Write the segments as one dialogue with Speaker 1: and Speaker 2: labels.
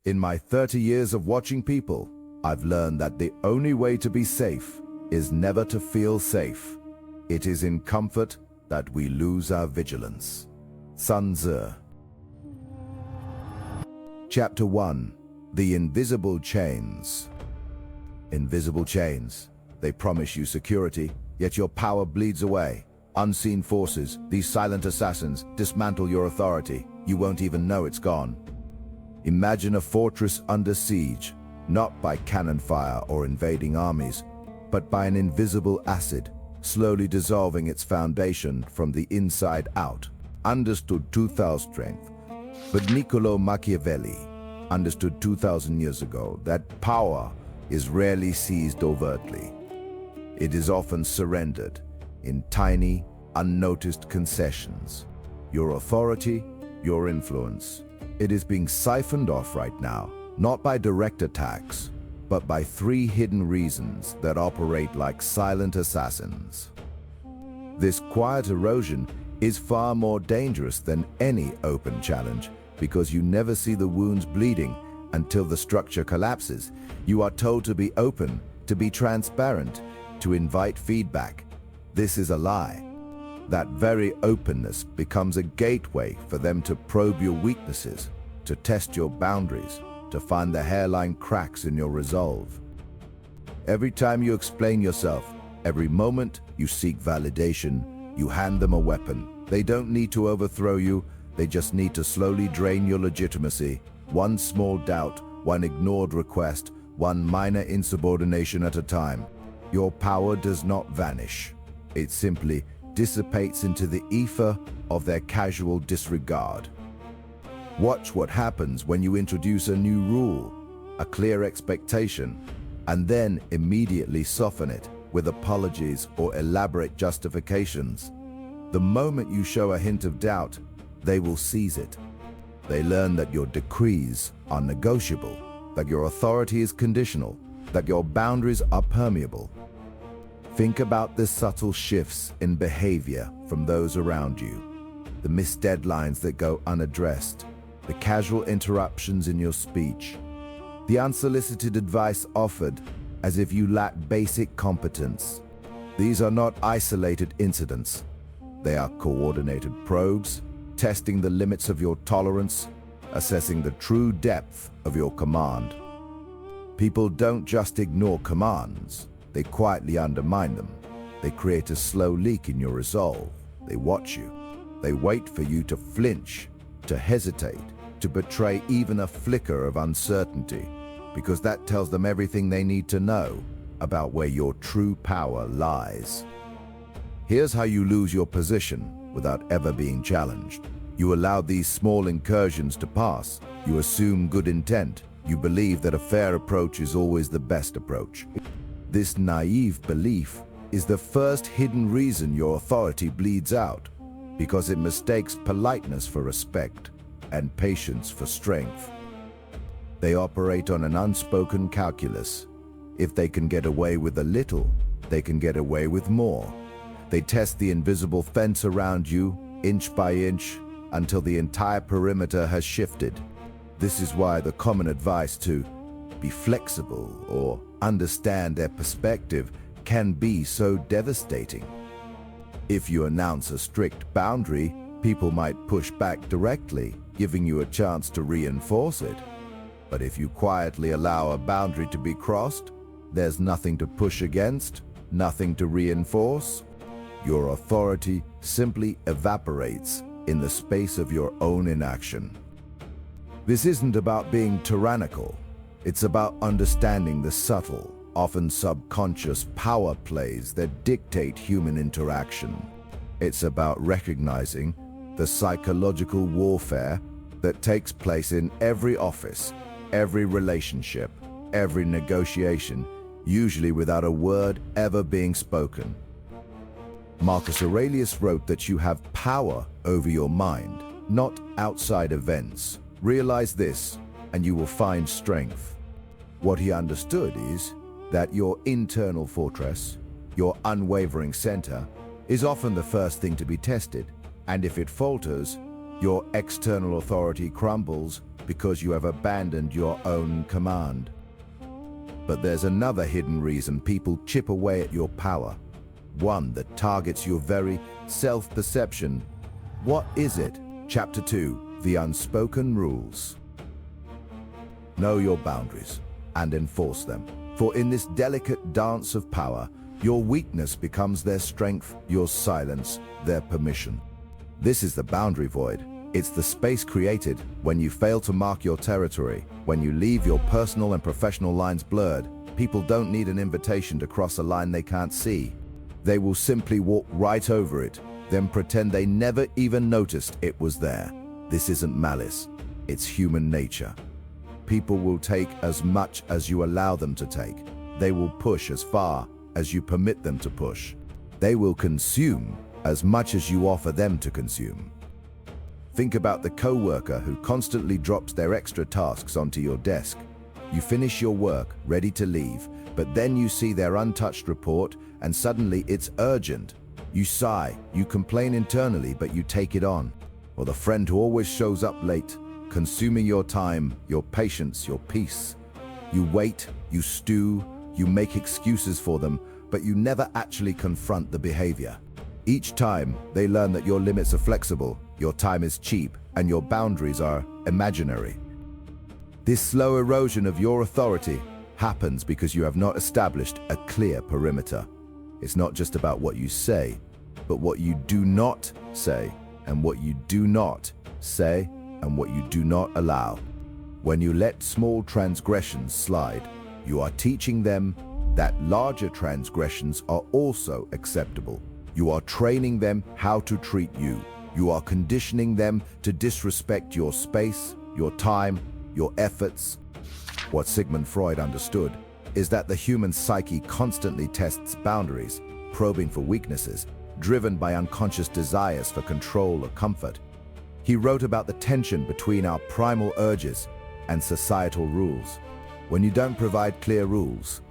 Speaker 1: In my 30 years of watching people, I've learned that the only way to be safe is never to feel safe. It is in comfort that we lose our vigilance. Sun Tzu. Chapter 1. The Invisible Chains. Invisible chains. They promise you security, yet your power bleeds away. Unseen forces, these silent assassins, dismantle your authority. You won't even know it's gone. Imagine a fortress under siege, not by cannon fire or invading armies, but by an invisible acid, slowly dissolving its foundation from the inside out. Understood 2,000 strength. But Niccolo Machiavelli understood 2,000 years ago that power is rarely seized overtly. It is often surrendered in tiny, unnoticed concessions. Your authority, your influence. It is being siphoned off right now, not by direct attacks, but by 3 hidden reasons that operate like silent assassins. This quiet erosion is far more dangerous than any open challenge because you never see the wounds bleeding until the structure collapses. You are told to be open, to be transparent, to invite feedback. This is a lie. That very openness becomes a gateway for them to probe your weaknesses, to test your boundaries, to find the hairline cracks in your resolve. Every time you explain yourself, every moment you seek validation, you hand them a weapon. They don't need to overthrow you, they just need to slowly drain your legitimacy. One small doubt, one ignored request, one minor insubordination at a time. Your power does not vanish. It simply dissipates into the ether of their casual disregard. Watch what happens when you introduce a new rule, a clear expectation, and then immediately soften it with apologies or elaborate justifications. The moment you show a hint of doubt, they will seize it. They learn that your decrees are negotiable, that your authority is conditional, that your boundaries are permeable. Think about the subtle shifts in behavior from those around you, the missed deadlines that go unaddressed, the casual interruptions in your speech, the unsolicited advice offered as if you lack basic competence. These are not isolated incidents. They are coordinated probes, testing the limits of your tolerance, assessing the true depth of your command. People don't just ignore commands, they quietly undermine them. They create a slow leak in your resolve. They watch you. They wait for you to flinch, to hesitate, to betray even a flicker of uncertainty, because that tells them everything they need to know about where your true power lies. Here's how you lose your position without ever being challenged. You allow these small incursions to pass. You assume good intent. You believe that a fair approach is always the best approach. This naive belief is the first hidden reason your authority bleeds out, because it mistakes politeness for respect and patience for strength. They operate on an unspoken calculus. If they can get away with a little, they can get away with more. They test the invisible fence around you, inch by inch, until the entire perimeter has shifted. This is why the common advice to be flexible or understand their perspective can be so devastating. If you announce a strict boundary, people might push back directly, giving you a chance to reinforce it. But if you quietly allow a boundary to be crossed, there's nothing to push against, nothing to reinforce. Your authority simply evaporates in the space of your own inaction. This isn't about being tyrannical. It's about understanding the subtle, often subconscious power plays that dictate human interaction. It's about recognizing the psychological warfare that takes place in every office, every relationship, every negotiation, usually without a word ever being spoken. Marcus Aurelius wrote that you have power over your mind, not outside events. Realize this, and you will find strength. What he understood is that your internal fortress, your unwavering center, is often the first thing to be tested, and if it falters, your external authority crumbles because you have abandoned your own command. But there's another hidden reason people chip away at your power, one that targets your very self-perception. What is it? Chapter 2, The Unspoken Rules. Know your boundaries and enforce them. For in this delicate dance of power, your weakness becomes their strength, your silence, their permission. This is the boundary void. It's the space created when you fail to mark your territory, when you leave your personal and professional lines blurred. People don't need an invitation to cross a line they can't see. They will simply walk right over it, then pretend they never even noticed it was there. This isn't malice, it's human nature. People will take as much as you allow them to take. They will push as far as you permit them to push. They will consume as much as you offer them to consume. Think about the co-worker who constantly drops their extra tasks onto your desk. You finish your work, ready to leave, but then you see their untouched report and suddenly it's urgent. You sigh, you complain internally, but you take it on. Or the friend who always shows up late, consuming your time, your patience, your peace. You wait, you stew, you make excuses for them, but you never actually confront the behavior. Each time, they learn that your limits are flexible, your time is cheap, and your boundaries are imaginary. This slow erosion of your authority happens because you have not established a clear perimeter. It's not just about what you say, but what you do not say, and what you do not say, and what you do not allow. When you let small transgressions slide, you are teaching them that larger transgressions are also acceptable. You are training them how to treat you. You are conditioning them to disrespect your space, your time, your efforts. What Sigmund Freud understood is that the human psyche constantly tests boundaries, probing for weaknesses, driven by unconscious desires for control or comfort. He wrote about the tension between our primal urges and societal rules. When you don't provide clear rules,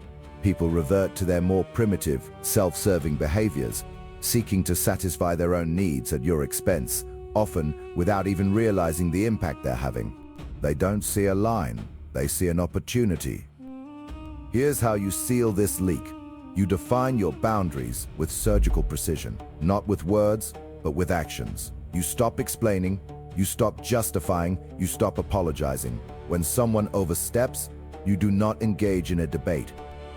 Speaker 1: people revert to their more primitive, self-serving behaviors, seeking to satisfy their own needs at your expense, often without even realizing the impact they're having. They don't see a line, they see an opportunity. Here's how you seal this leak. You define your boundaries with surgical precision, not with words, but with actions. You stop explaining, you stop justifying, you stop apologizing. When someone oversteps, you do not engage in a debate.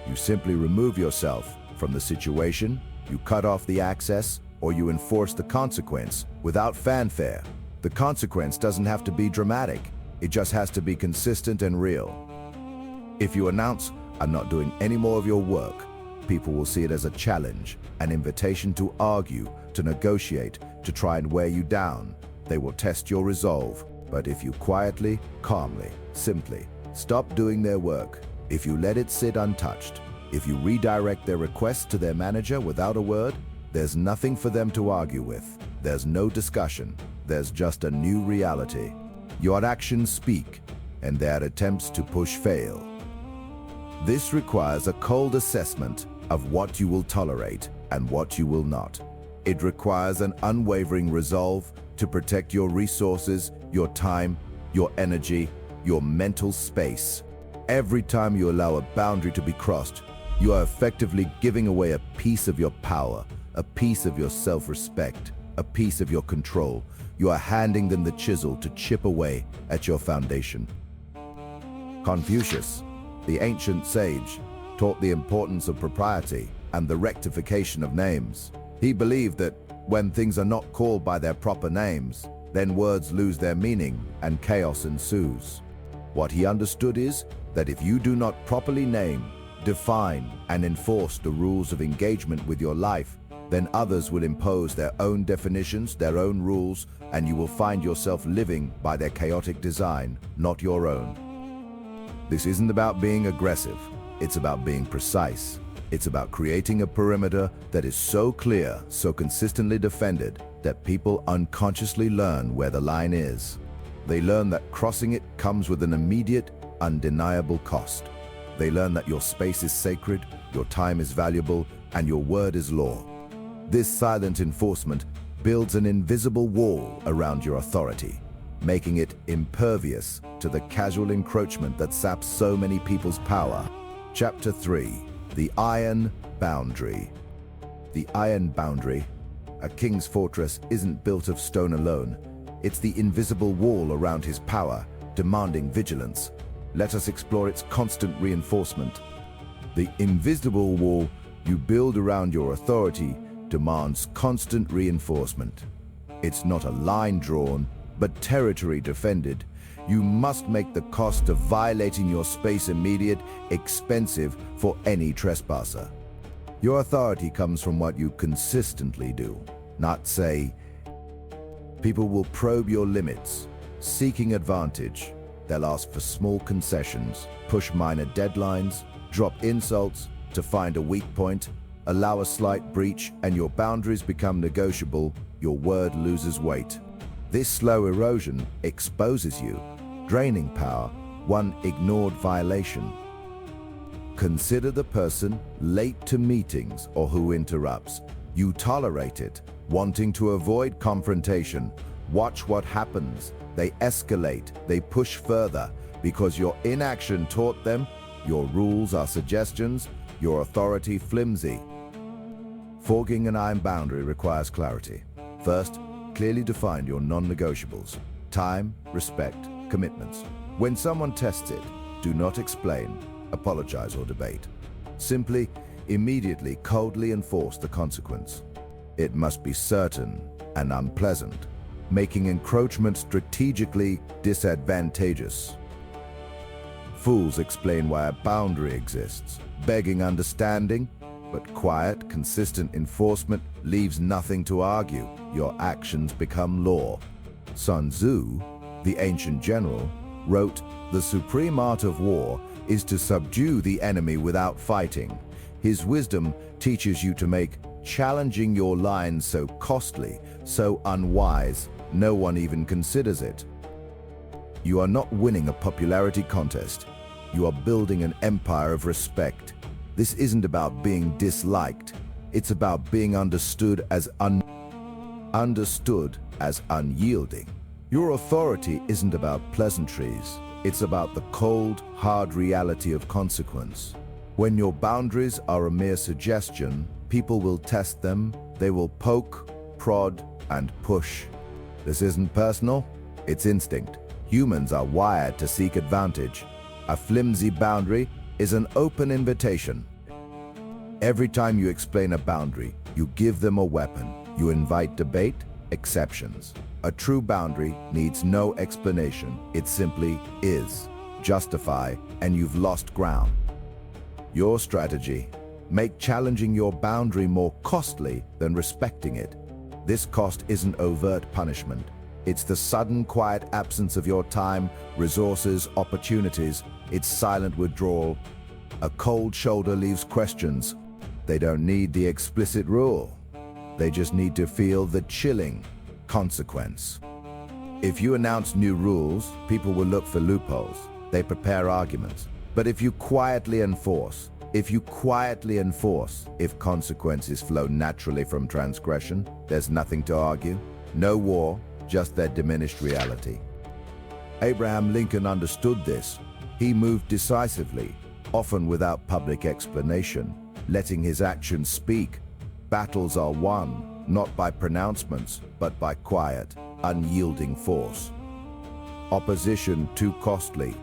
Speaker 1: You simply remove yourself from the situation, you cut off the access, or you enforce the consequence without fanfare. The consequence doesn't have to be dramatic. It just has to be consistent and real. If you announce, "I'm not doing any more of your work," people will see it as a challenge, an invitation to argue, to negotiate, to try and wear you down. They will test your resolve. But if you quietly, calmly, simply stop doing their work, if you let it sit untouched, if you redirect their requests to their manager without a word, there's nothing for them to argue with. There's no discussion. There's just a new reality. Your actions speak, and their attempts to push fail. This requires a cold assessment of what you will tolerate and what you will not. It requires an unwavering resolve to protect your resources, your time, your energy, your mental space. Every time you allow a boundary to be crossed, you are effectively giving away a piece of your power, a piece of your self-respect, a piece of your control. You are handing them the chisel to chip away at your foundation. Confucius, the ancient sage, taught the importance of propriety and the rectification of names. He believed that when things are not called by their proper names, then words lose their meaning and chaos ensues. What he understood is that if you do not properly name, define, and enforce the rules of engagement with your life, then others will impose their own definitions, their own rules, and you will find yourself living by their chaotic design, not your own. This isn't about being aggressive. It's about being precise. It's about creating a perimeter that is so clear, so consistently defended, that people unconsciously learn where the line is. They learn that crossing it comes with an immediate, undeniable cost. They learn that your space is sacred, your time is valuable, and your word is law. This silent enforcement builds an invisible wall around your authority. making it impervious to the casual encroachment that saps so many people's power. Chapter 3. The Iron Boundary. The iron boundary. A king's fortress isn't built of stone alone. It's the invisible wall around his power, demanding vigilance. Let us explore its constant reinforcement. The invisible wall you build around your authority demands constant reinforcement. It's not a line drawn, but territory defended. You must make the cost of violating your space immediate, expensive for any trespasser. Your authority comes from what you consistently do, not say. People will probe your limits, seeking advantage. They'll ask for small concessions, push minor deadlines, drop insults to find a weak point, allow a slight breach, and your boundaries become negotiable. Your word loses weight. This slow erosion exposes you, draining power, one ignored violation. Consider the person late to meetings or who interrupts. You tolerate it, wanting to avoid confrontation. Watch what happens. They escalate, they push further, because your inaction taught them your rules are suggestions, your authority flimsy. Forging an iron boundary requires clarity. First, clearly define your non-negotiables: time, respect, commitments. When someone tests it, do not explain, apologize, or debate. Simply, immediately, coldly enforce the consequence. It must be certain and unpleasant, making encroachment strategically disadvantageous. Fools explain why a boundary exists, begging understanding, but quiet, consistent enforcement leaves nothing to argue. Your actions become law. Sun Tzu, the ancient general, wrote, "The supreme art of war is to subdue the enemy without fighting." His wisdom teaches you to make challenging your lines so costly, so unwise, no one even considers it. You are not winning a popularity contest. You are building an empire of respect. This isn't about being disliked. It's about being understood as unyielding. Your authority isn't about pleasantries. It's about the cold, hard reality of consequence. When your boundaries are a mere suggestion, people will test them. They will poke, prod, and push. This isn't personal, it's instinct. Humans are wired to seek advantage. A flimsy boundary is an open invitation. Every time you explain a boundary, you give them a weapon. You invite debate, exceptions. A true boundary needs no explanation. It simply is. Justify, and you've lost ground. Your strategy: make challenging your boundary more costly than respecting it. This cost isn't overt punishment. It's the sudden, quiet absence of your time, resources, opportunities. It's silent withdrawal. A cold shoulder leaves questions. They don't need the explicit rule. They just need to feel the chilling consequence. If you announce new rules, people will look for loopholes. They prepare arguments. But if you quietly enforce, if consequences flow naturally from transgression, there's nothing to argue. No war, just their diminished reality. Abraham Lincoln understood this. He moved decisively, often without public explanation, letting his actions speak. Battles are won, not by pronouncements, but by quiet, unyielding force. Opposition too costly.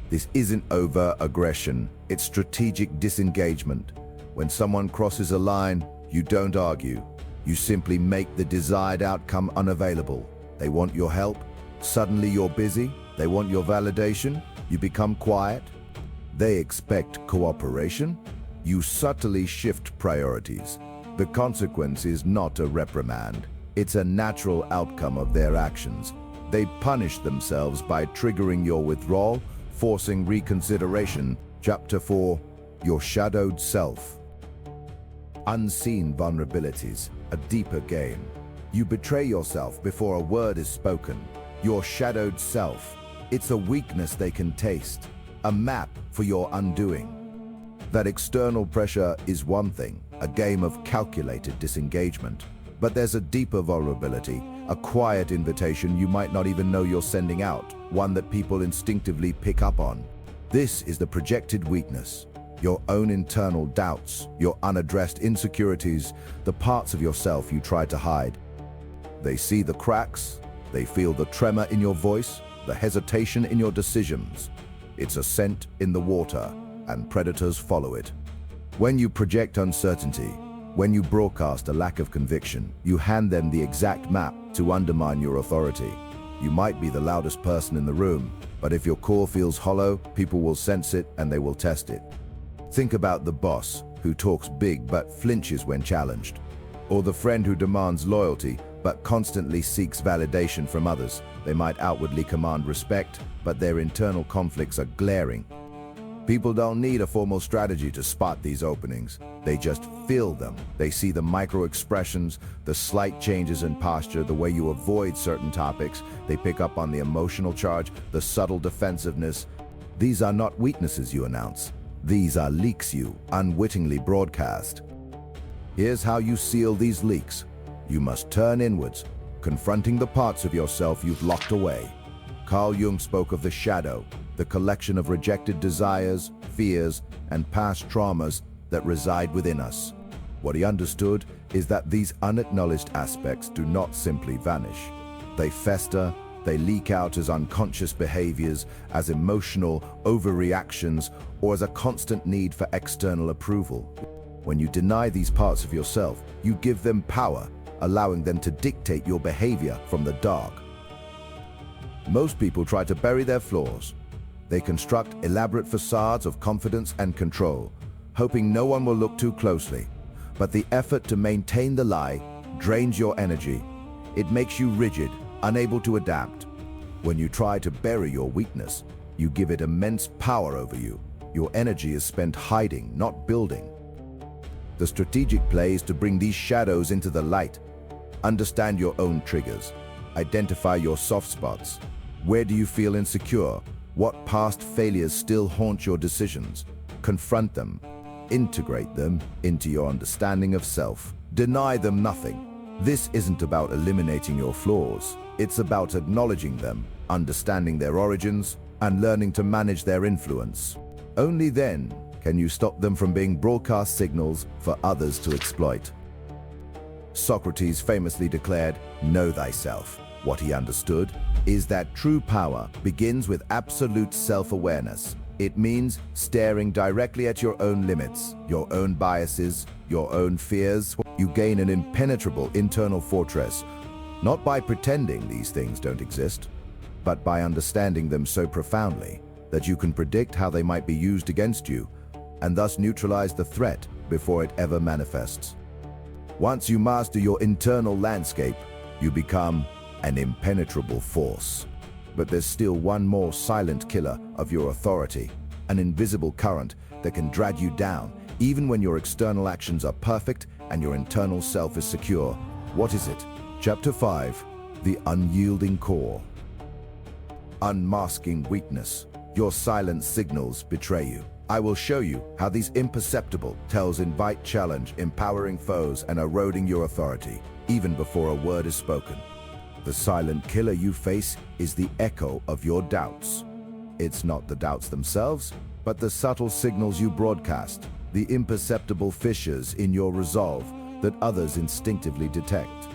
Speaker 1: This isn't overt aggression, it's strategic disengagement. When someone crosses a line, you don't argue. You simply make the desired outcome unavailable. They want your help, suddenly you're busy. They want your validation, you become quiet. They expect cooperation, you subtly shift priorities. The consequence is not a reprimand. It's a natural outcome of their actions. They punish themselves by triggering your withdrawal, forcing reconsideration. Chapter 4. Your shadowed self. Unseen vulnerabilities, a deeper game. You betray yourself before a word is spoken. Your shadowed self. It's a weakness they can taste, a map for your undoing. That external pressure is one thing, a game of calculated disengagement. But there's a deeper vulnerability, a quiet invitation you might not even know you're sending out, one that people instinctively pick up on. This is the projected weakness, your own internal doubts, your unaddressed insecurities, the parts of yourself you try to hide. They see the cracks, they feel the tremor in your voice, the hesitation in your decisions. It's a scent in the water, and predators follow it. When you project uncertainty, when you broadcast a lack of conviction, you hand them the exact map to undermine your authority. You might be the loudest person in the room, but if your core feels hollow, people will sense it and they will test it. Think about the boss who talks big but flinches when challenged, or the friend who demands loyalty but constantly seeks validation from others. They might outwardly command respect, but their internal conflicts are glaring. People don't need a formal strategy to spot these openings. They just feel them. They see the micro-expressions, the slight changes in posture, the way you avoid certain topics. They pick up on the emotional charge, the subtle defensiveness. These are not weaknesses you announce. These are leaks you unwittingly broadcast. Here's how you seal these leaks. You must turn inwards, confronting the parts of yourself you've locked away. Carl Jung spoke of the shadow, the collection of rejected desires, fears, and past traumas that reside within us. What he understood is that these unacknowledged aspects do not simply vanish. They fester, they leak out as unconscious behaviors, as emotional overreactions, or as a constant need for external approval. When you deny these parts of yourself, you give them power, allowing them to dictate your behavior from the dark. Most people try to bury their flaws. They construct elaborate facades of confidence and control, hoping no one will look too closely. But the effort to maintain the lie drains your energy. It makes you rigid, unable to adapt. When you try to bury your weakness, you give it immense power over you. Your energy is spent hiding, not building. The strategic play is to bring these shadows into the light. Understand your own triggers. Identify your soft spots. Where do you feel insecure? What past failures still haunt your decisions? Confront them. Integrate them into your understanding of self. Deny them nothing. This isn't about eliminating your flaws. It's about acknowledging them, understanding their origins, and learning to manage their influence. Only then can you stop them from being broadcast signals for others to exploit. Socrates famously declared, "Know thyself." What he understood is that true power begins with absolute self-awareness. It means staring directly at your own limits, your own biases, your own fears. You gain an impenetrable internal fortress, not by pretending these things don't exist, but by understanding them so profoundly that you can predict how they might be used against you, and thus neutralize the threat before it ever manifests. Once you master your internal landscape, you become an impenetrable force. But there's still one more silent killer of your authority, an invisible current that can drag you down, even when your external actions are perfect and your internal self is secure. What is it? Chapter 5, The Unyielding Core. Unmasking weakness. Your silent signals betray you. I will show you how these imperceptible tells invite challenge, empowering foes and eroding your authority, even before a word is spoken. The silent killer you face is the echo of your doubts. It's not the doubts themselves, but the subtle signals you broadcast, the imperceptible fissures in your resolve that others instinctively detect.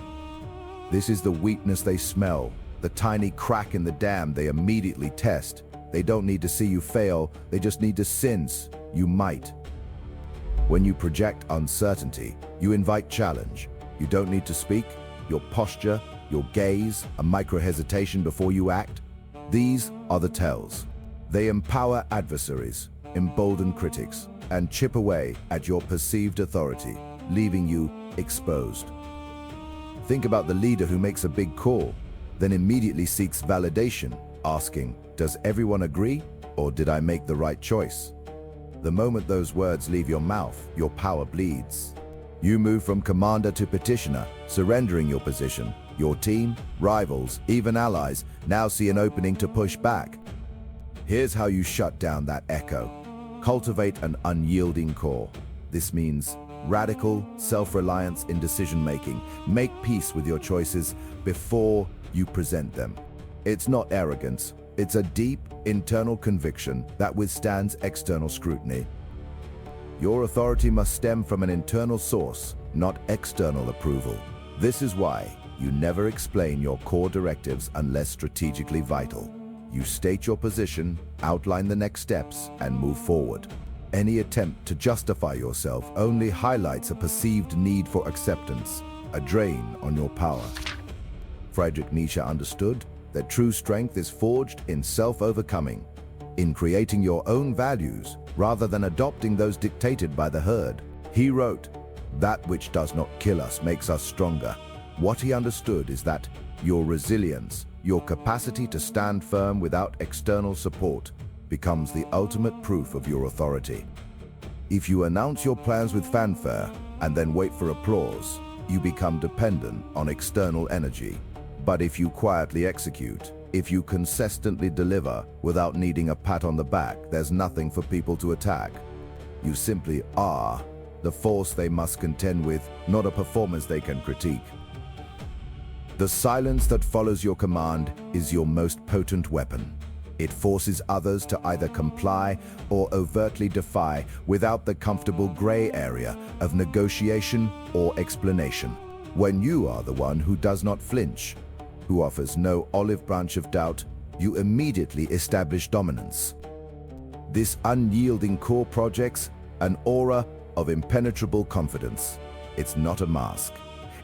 Speaker 1: This is the weakness they smell, the tiny crack in the dam they immediately test. They don't need to see you fail, they just need to sense you might. When you project uncertainty, you invite challenge. You don't need to speak. Your posture, your gaze, a micro-hesitation before you act. These are the tells. They empower adversaries, embolden critics, and chip away at your perceived authority, leaving you exposed. Think about the leader who makes a big call, then immediately seeks validation, asking, "Does everyone agree, or did I make the right choice?" The moment those words leave your mouth, your power bleeds. You move from commander to petitioner, surrendering your position. Your team, rivals, even allies now see an opening to push back. Here's how you shut down that echo. Cultivate an unyielding core. This means radical self-reliance in decision-making. Make peace with your choices before you present them. It's not arrogance, it's a deep internal conviction that withstands external scrutiny. Your authority must stem from an internal source, not external approval. This is why you never explain your core directives unless strategically vital. You state your position, outline the next steps, and move forward. Any attempt to justify yourself only highlights a perceived need for acceptance, a drain on your power. Friedrich Nietzsche understood that true strength is forged in self-overcoming, in creating your own values rather than adopting those dictated by the herd. He wrote, "That which does not kill us makes us stronger." What he understood is that your resilience, your capacity to stand firm without external support, becomes the ultimate proof of your authority. If you announce your plans with fanfare and then wait for applause, you become dependent on external energy. But if you quietly execute, if you consistently deliver without needing a pat on the back, there's nothing for people to attack. You simply are the force they must contend with, not a performance they can critique. The silence that follows your command is your most potent weapon. It forces others to either comply or overtly defy without the comfortable gray area of negotiation or explanation. When you are the one who does not flinch, who offers no olive branch of doubt, you immediately establish dominance. This unyielding core projects an aura of impenetrable confidence. It's not a mask.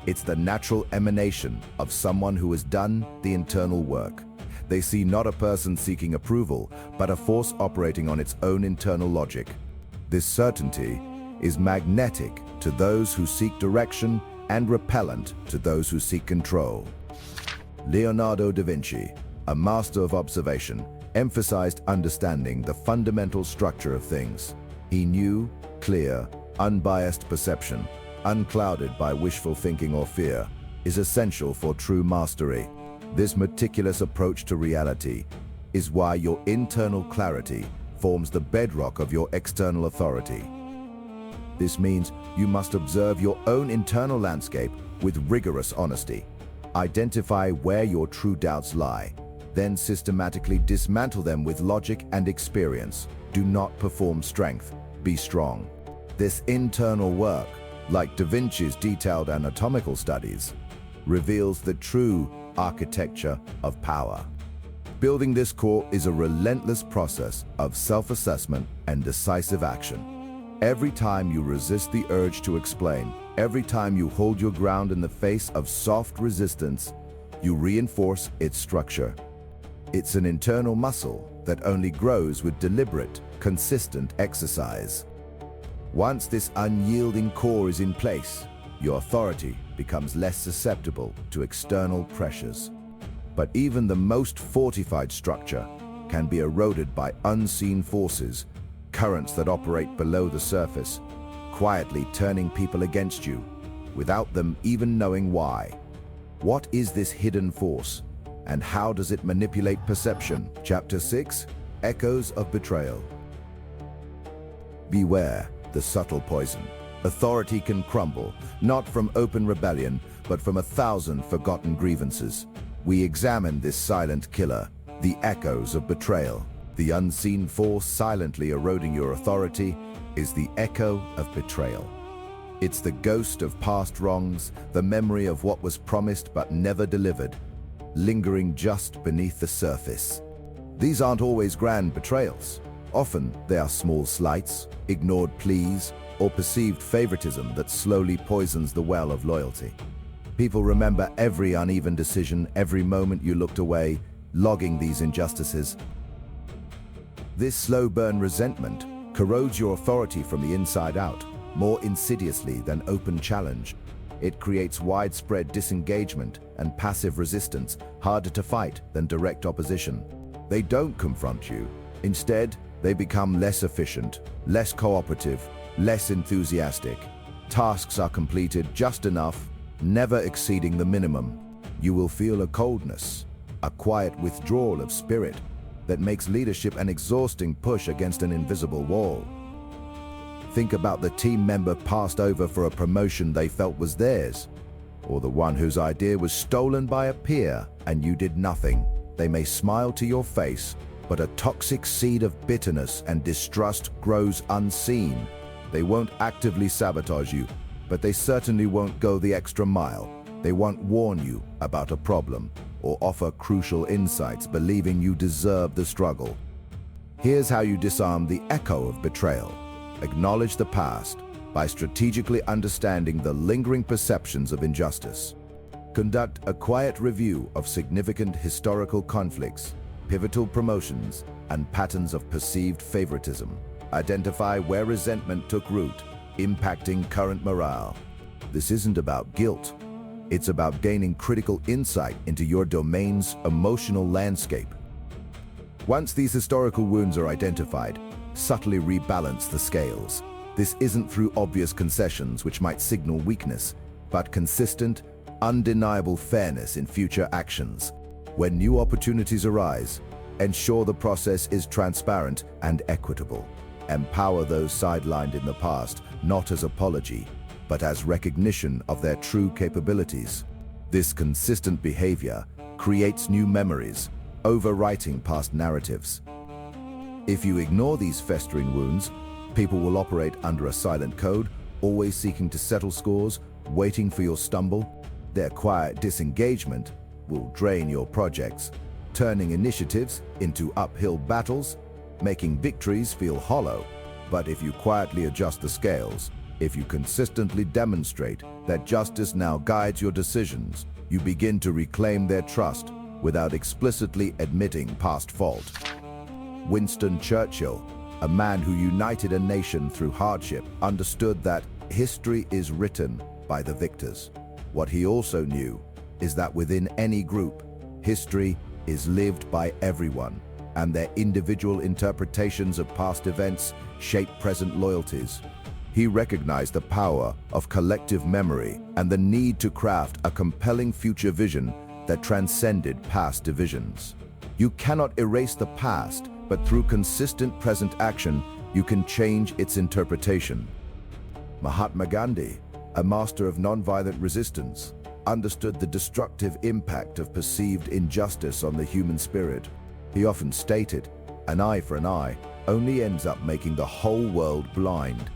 Speaker 1: It's the natural emanation of someone who has done the internal work. They see not a person seeking approval, but a force operating on its own internal logic. This certainty is magnetic to those who seek direction and repellent to those who seek control. Leonardo da Vinci, a master of observation, emphasized understanding the fundamental structure of things. He knew clear, unbiased perception, unclouded by wishful thinking or fear, is essential for true mastery. This meticulous approach to reality is why your internal clarity forms the bedrock of your external authority. This means you must observe your own internal landscape with rigorous honesty. Identify where your true doubts lie, then systematically dismantle them with logic and experience. Do not perform strength, be strong. This internal work, like Da Vinci's detailed anatomical studies, reveals the true architecture of power. Building this core is a relentless process of self-assessment and decisive action. Every time you resist the urge to explain, every time you hold your ground in the face of soft resistance, you reinforce its structure. It's an internal muscle that only grows with deliberate, consistent exercise. Once this unyielding core is in place, your authority becomes less susceptible to external pressures. But even the most fortified structure can be eroded by unseen forces, currents that operate below the surface, quietly turning people against you, without them even knowing why. What is this hidden force, and how does it manipulate perception? Chapter 6, Echoes of Betrayal. Beware the subtle poison. Authority can crumble, not from open rebellion, but from 1,000 forgotten grievances. We examine this silent killer, the echoes of betrayal. The unseen force silently eroding your authority is the echo of betrayal. It's the ghost of past wrongs, the memory of what was promised but never delivered, lingering just beneath the surface. These aren't always grand betrayals. Often they are small slights, ignored pleas, or perceived favoritism that slowly poisons the well of loyalty. People remember every uneven decision, every moment you looked away, logging these injustices. This slow-burn resentment corrodes your authority from the inside out, more insidiously than open challenge. It creates widespread disengagement and passive resistance, harder to fight than direct opposition. They don't confront you. Instead, they become less efficient, less cooperative, less enthusiastic. Tasks are completed just enough, never exceeding the minimum. You will feel a coldness, a quiet withdrawal of spirit that makes leadership an exhausting push against an invisible wall. Think about the team member passed over for a promotion they felt was theirs, or the one whose idea was stolen by a peer and you did nothing. They may smile to your face, but a toxic seed of bitterness and distrust grows unseen. They won't actively sabotage you, but they certainly won't go the extra mile. They won't warn you about a problem or offer crucial insights, believing you deserve the struggle. Here's how you disarm the echo of betrayal. Acknowledge the past by strategically understanding the lingering perceptions of injustice. Conduct a quiet review of significant historical conflicts, pivotal promotions, and patterns of perceived favoritism. Identify where resentment took root, impacting current morale. This isn't about guilt. It's about gaining critical insight into your domain's emotional landscape. Once these historical wounds are identified, subtly rebalance the scales. This isn't through obvious concessions, which might signal weakness, but consistent, undeniable fairness in future actions. When new opportunities arise, ensure the process is transparent and equitable. Empower those sidelined in the past, not as apology, but as recognition of their true capabilities. This consistent behavior creates new memories, overwriting past narratives. If you ignore these festering wounds, people will operate under a silent code, always seeking to settle scores, waiting for your stumble. Their quiet disengagement will drain your projects, turning initiatives into uphill battles, making victories feel hollow. But if you quietly adjust the scales, if you consistently demonstrate that justice now guides your decisions, you begin to reclaim their trust without explicitly admitting past fault. Winston Churchill, a man who united a nation through hardship, understood that history is written by the victors. What he also knew is that within any group, history is lived by everyone, and their individual interpretations of past events shape present loyalties. He recognized the power of collective memory and the need to craft a compelling future vision that transcended past divisions. You cannot erase the past, but through consistent present action, you can change its interpretation. Mahatma Gandhi, a master of nonviolent resistance, understood the destructive impact of perceived injustice on the human spirit. He often stated, "An eye for an eye only ends up making the whole world blind."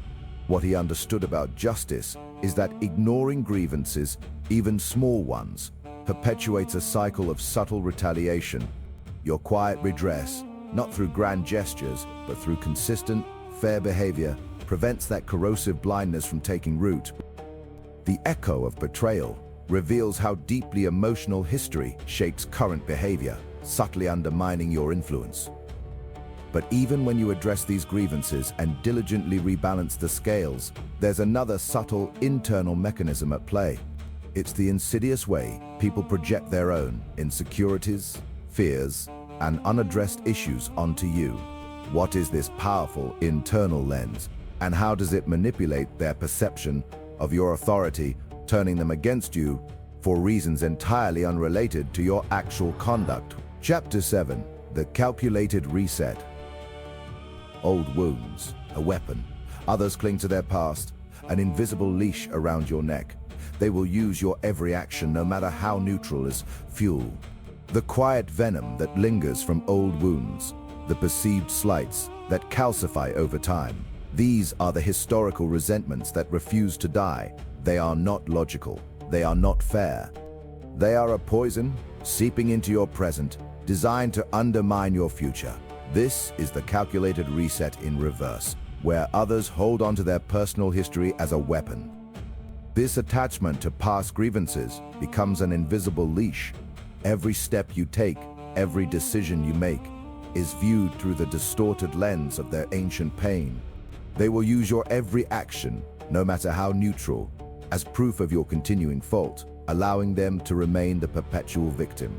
Speaker 1: What he understood about justice is that ignoring grievances, even small ones, perpetuates a cycle of subtle retaliation. Your quiet redress, not through grand gestures, but through consistent, fair behavior, prevents that corrosive blindness from taking root. The echo of betrayal reveals how deeply emotional history shapes current behavior, subtly undermining your influence. But even when you address these grievances and diligently rebalance the scales, there's another subtle internal mechanism at play. It's the insidious way people project their own insecurities, fears, and unaddressed issues onto you. What is this powerful internal lens, and how does it manipulate their perception of your authority, turning them against you for reasons entirely unrelated to your actual conduct? Chapter 7. The Calculated Reset. Old wounds, a weapon. Others cling to their past, an invisible leash around your neck. They will use your every action, no matter how neutral, as fuel. The quiet venom that lingers from old wounds, the perceived slights that calcify over time. These are the historical resentments that refuse to die. They are not logical. They are not fair. They are a poison seeping into your present, designed to undermine your future. This is the calculated reset in reverse, where others hold onto their personal history as a weapon. This attachment to past grievances becomes an invisible leash. Every step you take, every decision you make, is viewed through the distorted lens of their ancient pain. They will use your every action, no matter how neutral, as proof of your continuing fault, allowing them to remain the perpetual victim.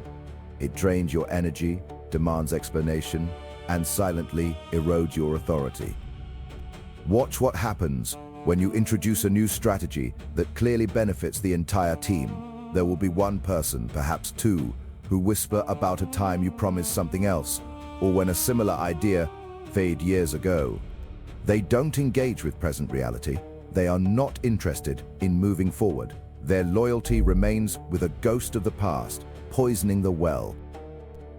Speaker 1: It drains your energy, demands explanation, and silently erodes your authority. Watch what happens when you introduce a new strategy that clearly benefits the entire team. There will be one person, perhaps two, who whisper about a time you promised something else, or when a similar idea failed years ago. They don't engage with present reality. They are not interested in moving forward. Their loyalty remains with a ghost of the past, poisoning the well.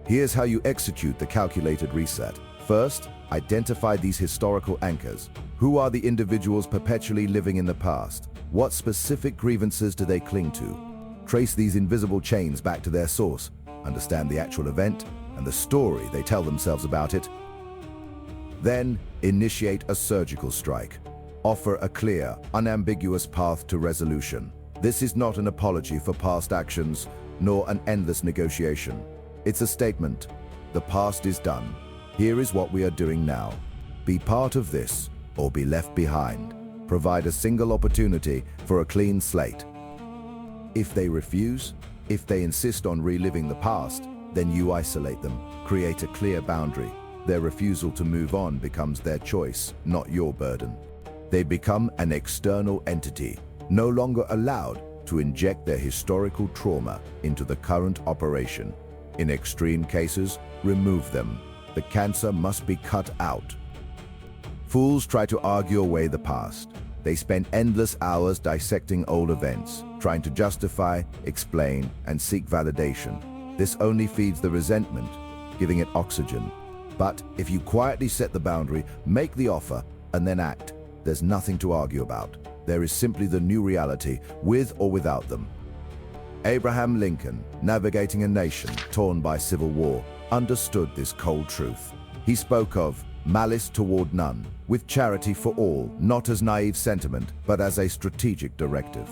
Speaker 1: Here's how you execute the calculated reset. First, identify these historical anchors. Who are the individuals perpetually living in the past? What specific grievances do they cling to? Trace these invisible chains back to their source. Understand the actual event and the story they tell themselves about it. Then, initiate a surgical strike. Offer a clear, unambiguous path to resolution. This is not an apology for past actions, nor an endless negotiation. It's a statement. The past is done. Here is what we are doing now. Be part of this, or be left behind. Provide a single opportunity for a clean slate. If they refuse, if they insist on reliving the past, then you isolate them. Create a clear boundary. Their refusal to move on becomes their choice, not your burden. They become an external entity, no longer allowed to inject their historical trauma into the current operation. In extreme cases, remove them. The cancer must be cut out. Fools try to argue away the past. They spend endless hours dissecting old events, trying to justify, explain, and seek validation. This only feeds the resentment, giving it oxygen. But if you quietly set the boundary, make the offer, and then act, there's nothing to argue about. There is simply the new reality, with or without them. Abraham Lincoln, navigating a nation torn by civil war, understood this cold truth. He spoke of malice toward none, with charity for all, not as naive sentiment, but as a strategic directive.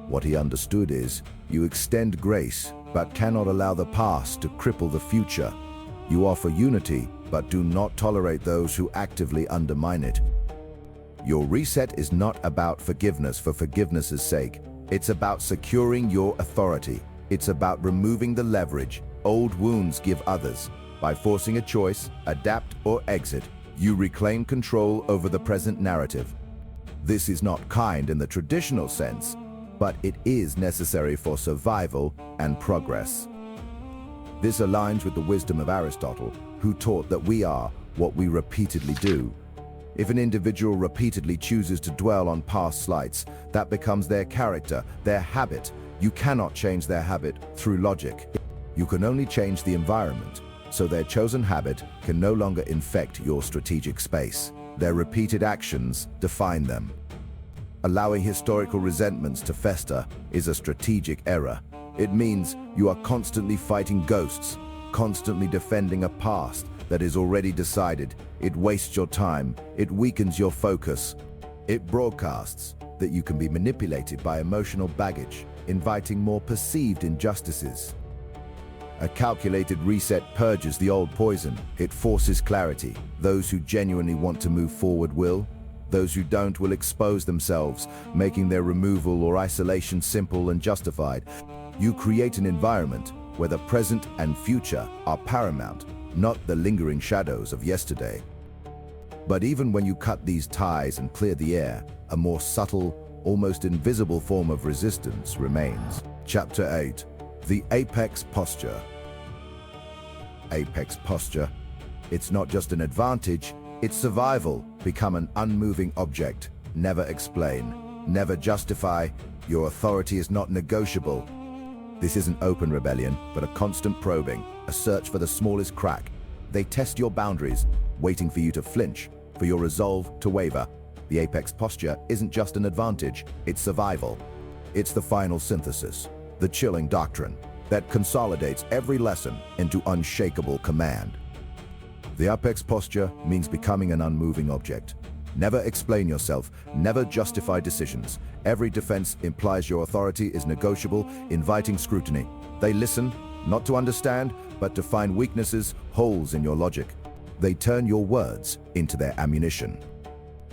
Speaker 1: What he understood is, you extend grace, but cannot allow the past to cripple the future. You offer unity, but do not tolerate those who actively undermine it. Your reset is not about forgiveness for forgiveness' sake. It's about securing your authority. It's about removing the leverage old wounds give others. By forcing a choice, adapt or exit, you reclaim control over the present narrative. This is not kind in the traditional sense, but it is necessary for survival and progress. This aligns with the wisdom of Aristotle, who taught that we are what we repeatedly do. If an individual repeatedly chooses to dwell on past slights, that becomes their character, their habit. You cannot change their habit through logic. You can only change the environment, so their chosen habit can no longer infect your strategic space. Their repeated actions define them. Allowing historical resentments to fester is a strategic error. It means you are constantly fighting ghosts, constantly defending a past that is already decided. It wastes your time, it weakens your focus. It broadcasts that you can be manipulated by emotional baggage, inviting more perceived injustices. A calculated reset purges the old poison. It forces clarity. Those who genuinely want to move forward will. Those who don't will expose themselves, making their removal or isolation simple and justified. You create an environment where the present and future are paramount, not the lingering shadows of yesterday. But even when you cut these ties and clear the air, a more subtle, almost invisible form of resistance remains. Chapter 8. The Apex Posture. Apex posture. It's not just an advantage, it's survival. Become an unmoving object. Never explain. Never justify. Your authority is not negotiable. This isn't open rebellion, but a constant probing, a search for the smallest crack. They test your boundaries, waiting for you to flinch, for your resolve to waver. The apex posture isn't just an advantage, it's survival. It's the final synthesis, the chilling doctrine that consolidates every lesson into unshakable command. The apex posture means becoming an unmoving object. Never explain yourself, never justify decisions. Every defense implies your authority is negotiable, inviting scrutiny. They listen, not to understand, but to find weaknesses, holes in your logic. They turn your words into their ammunition.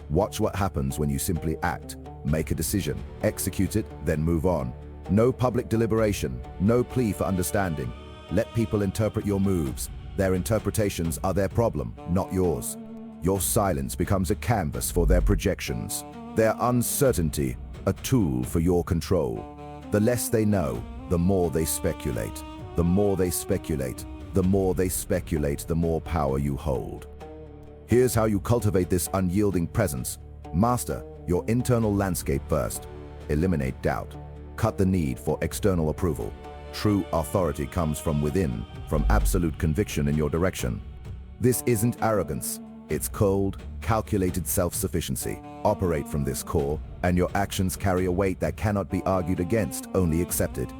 Speaker 1: Watch what happens when you simply act, make a decision, execute it, then move on. No public deliberation, no plea for understanding. Let people interpret your moves. Their interpretations are their problem, not yours. Your silence becomes a canvas for their projections. Their uncertainty, a tool for your control. The less they know, the more they speculate. The more they speculate, the more they speculate, the more power you hold. Here's how you cultivate this unyielding presence. Master your internal landscape first. Eliminate doubt. Cut the need for external approval. True authority comes from within, from absolute conviction in your direction. This isn't arrogance. It's cold, calculated self-sufficiency. Operate from this core, and your actions carry a weight that cannot be argued against, only accepted.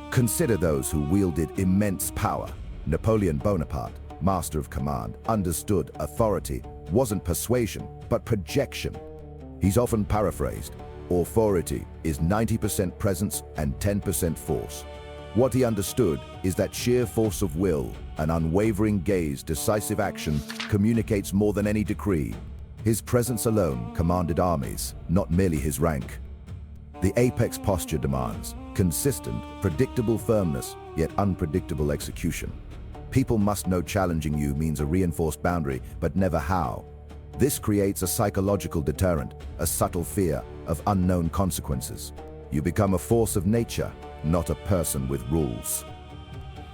Speaker 1: Consider those who wielded immense power. Napoleon Bonaparte, master of command, understood authority wasn't persuasion, but projection. He's often paraphrased, authority is 90% presence and 10% force. What he understood is that sheer force of will, an unwavering gaze, decisive action, communicates more than any decree. His presence alone commanded armies, not merely his rank. The apex posture demands consistent, predictable firmness, yet unpredictable execution. People must know challenging you means a reinforced boundary, but never how. This creates a psychological deterrent, a subtle fear of unknown consequences. You become a force of nature, not a person with rules.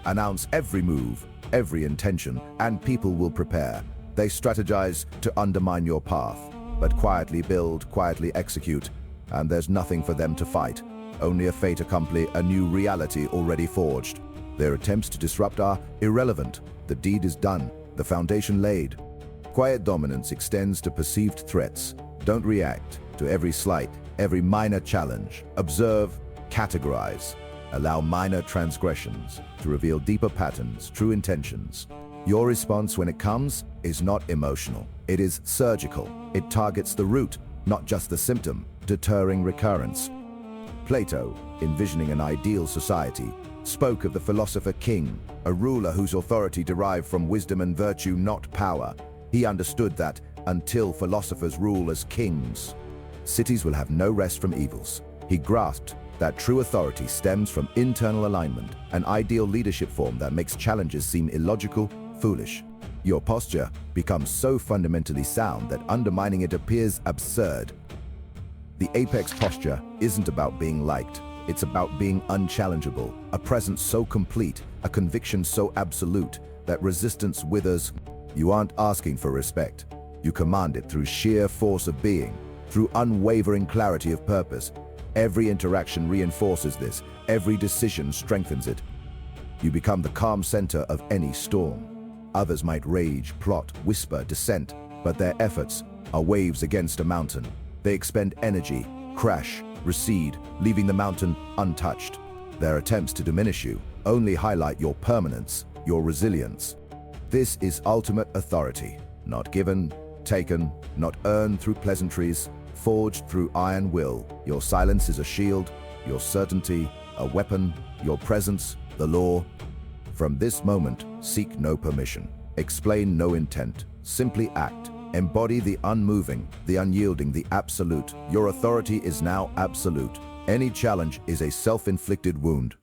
Speaker 1: Announce every move, every intention, and people will prepare. They strategize to undermine your path, but quietly build, quietly execute, and there's nothing for them to fight, only a fait accompli, a new reality already forged. Their attempts to disrupt are irrelevant. The deed is done, the foundation laid. Quiet dominance extends to perceived threats. Don't react to every slight, every minor challenge. Observe, categorize. Allow minor transgressions to reveal deeper patterns, true intentions. Your response when it comes is not emotional. It is surgical. It targets the root, not just the symptom, deterring recurrence. Plato, envisioning an ideal society, spoke of the philosopher king, a ruler whose authority derived from wisdom and virtue, not power. He understood that until philosophers rule as kings, cities will have no rest from evils. He grasped that true authority stems from internal alignment, an ideal leadership form that makes challenges seem illogical, foolish. Your posture becomes so fundamentally sound that undermining it appears absurd. The apex posture isn't about being liked. It's about being unchallengeable, a presence so complete, a conviction so absolute that resistance withers. You aren't asking for respect. You command it through sheer force of being, through unwavering clarity of purpose. Every interaction reinforces this. Every decision strengthens it. You become the calm center of any storm. Others might rage, plot, whisper, dissent, but their efforts are waves against a mountain. They expend energy, crash, recede, leaving the mountain untouched. Their attempts to diminish you only highlight your permanence, your resilience. This is ultimate authority, not given, taken, not earned through pleasantries, forged through iron will. Your silence is a shield, your certainty, a weapon, your presence, the law. From this moment, seek no permission, explain no intent, simply act. Embody the unmoving, the unyielding, the absolute. Your authority is now absolute. Any challenge is a self-inflicted wound.